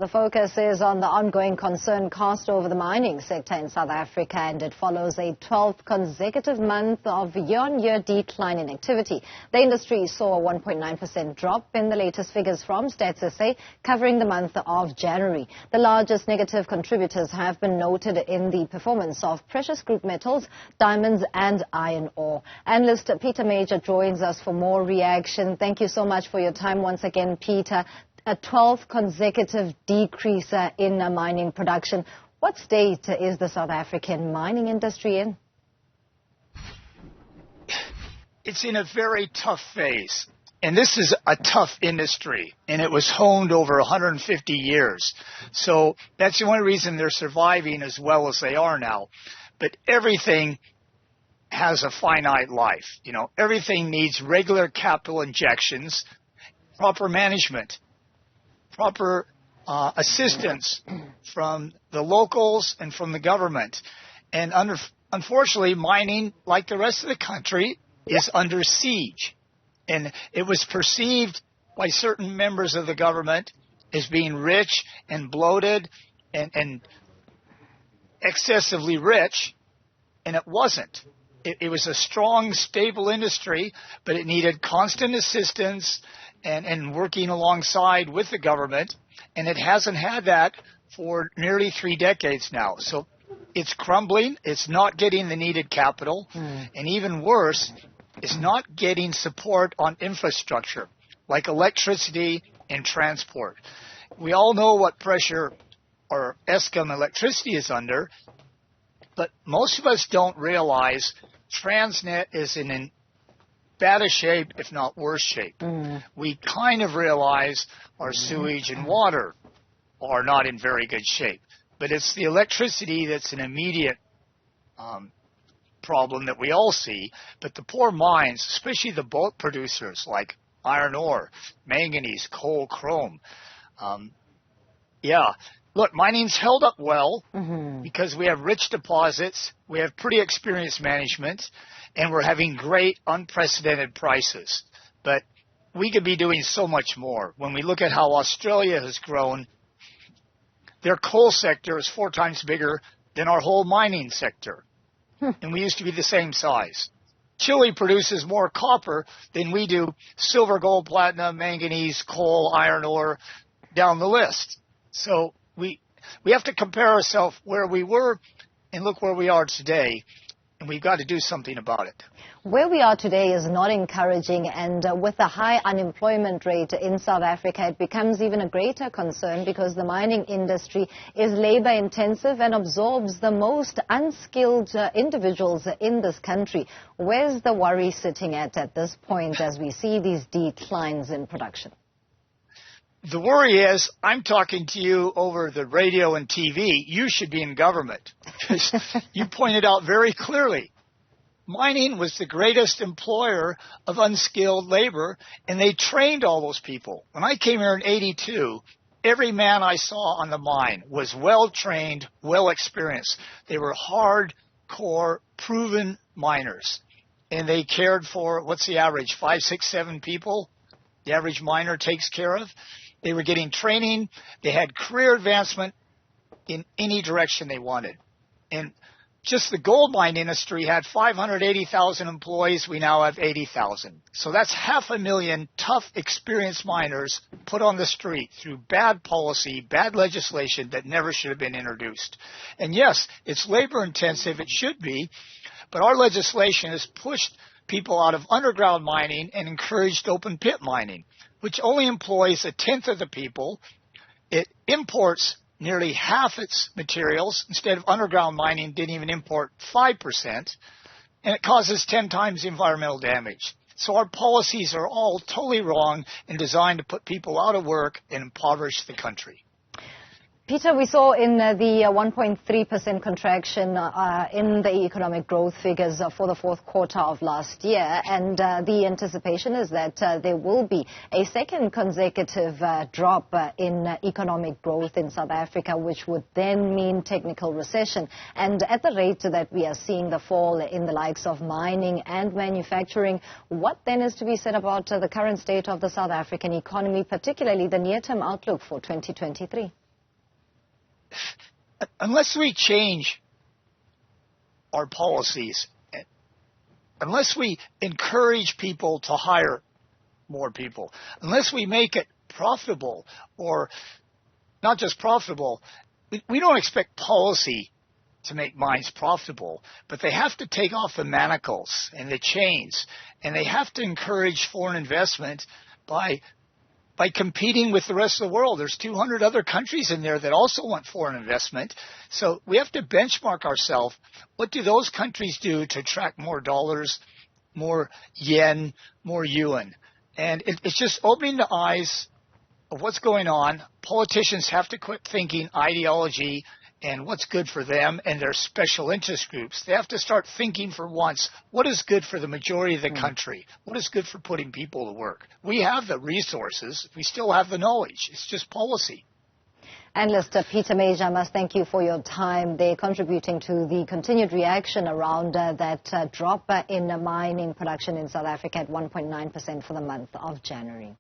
The focus is on the ongoing concern cast over the mining sector in South Africa, and it follows a 12th consecutive month of year-on-year decline in activity. The industry saw a 1.9% drop in the latest figures from StatsSA, covering the month of January. The largest negative contributors have been noted in the performance of precious group metals, diamonds and iron ore. Analyst Peter Major joins us for more reaction. Thank you so much for your time once again, Peter. A 12th consecutive decrease in mining production. What state is the South African mining industry in? It's in a very tough phase. And this is a tough industry, and it was honed over 150 years. So that's the only reason they're surviving as well as they are now. But everything has a finite life. You know, everything needs regular capital injections, proper management, proper assistance from the locals and from the government. And unfortunately, mining, like the rest of the country, is under siege. And it was perceived by certain members of the government as being rich and bloated and excessively rich, and it wasn't. It was a strong, stable industry, but it needed constant assistance and working alongside with the government, and it hasn't had that for nearly 3 decades now. So it's crumbling, it's not getting the needed capital, and even worse, it's not getting support on infrastructure, like electricity and transport. We all know what pressure our Eskom electricity is under, but most of us don't realize Transnet is in bad shape, if not worse shape. We kind of realize our sewage and water are not in very good shape. But it's the electricity that's an immediate problem that we all see. But the poor mines, especially the bulk producers like iron ore, manganese, coal, chrome, look, mining's held up well because we have rich deposits, we have pretty experienced management, and we're having great unprecedented prices. But we could be doing so much more. When we look at how Australia has grown, their coal sector is 4 times bigger than our whole mining sector. And we used to be the same size. Chile produces more copper than we do silver, gold, platinum, manganese, coal, iron ore, down the list. So we have to compare ourselves where we were and look where we are today, and we've got to do something about it. Where we are today is not encouraging, and with the high unemployment rate in South Africa, it becomes even a greater concern because the mining industry is labor intensive and absorbs the most unskilled individuals in this country. Where's the worry sitting at this point as we see these declines in production? The worry is, I'm talking to you over the radio and TV. You should be in government. You pointed out very clearly, mining was the greatest employer of unskilled labor, and they trained all those people. When I came here in '82, every man I saw on the mine was well-trained, well-experienced. They were hardcore, proven miners, and they cared for, what's the average, 5, 6, 7 people the average miner takes care of. They were getting training. They had career advancement in any direction they wanted. And just the gold mine industry had 580,000 employees. We now have 80,000. So that's 500,000 tough, experienced miners put on the street through bad policy, bad legislation that never should have been introduced. And yes, it's labor intensive. It should be. But our legislation has pushed people out of underground mining and encouraged open pit mining, which only employs 1/10 of the people. It imports nearly half its materials. Instead of underground mining, didn't even import 5%, and it causes 10 times the environmental damage. So our policies are all totally wrong and designed to put people out of work and impoverish the country. Peter, we saw in the 1.3% contraction in the economic growth figures for the 4th quarter of last year, and the anticipation is that there will be a second consecutive drop in economic growth in South Africa, which would then mean technical recession. And at the rate that we are seeing the fall in the likes of mining and manufacturing, what then is to be said about the current state of the South African economy, particularly the near-term outlook for 2023? unless we change our policies, unless we encourage people to hire more people, unless we make it profitable, or not just profitable, we don't expect policy to make mines profitable, but they have to take off the manacles and the chains, and they have to encourage foreign investment by competing with the rest of the world. There's 200 other countries in there that also want foreign investment. So we have to benchmark ourselves. What do those countries do to attract more dollars, more yen, more yuan? And it's just opening the eyes of what's going on. Politicians have to quit thinking ideology and what's good for them and their special interest groups. They have to start thinking for once, what is good for the majority of the country? What is good for putting people to work? We have the resources. We still have the knowledge. It's just policy. Analyst Peter Major, I must thank you for your time. They're contributing to the continued reaction around that drop in mining production in South Africa at 1.9% for the month of January.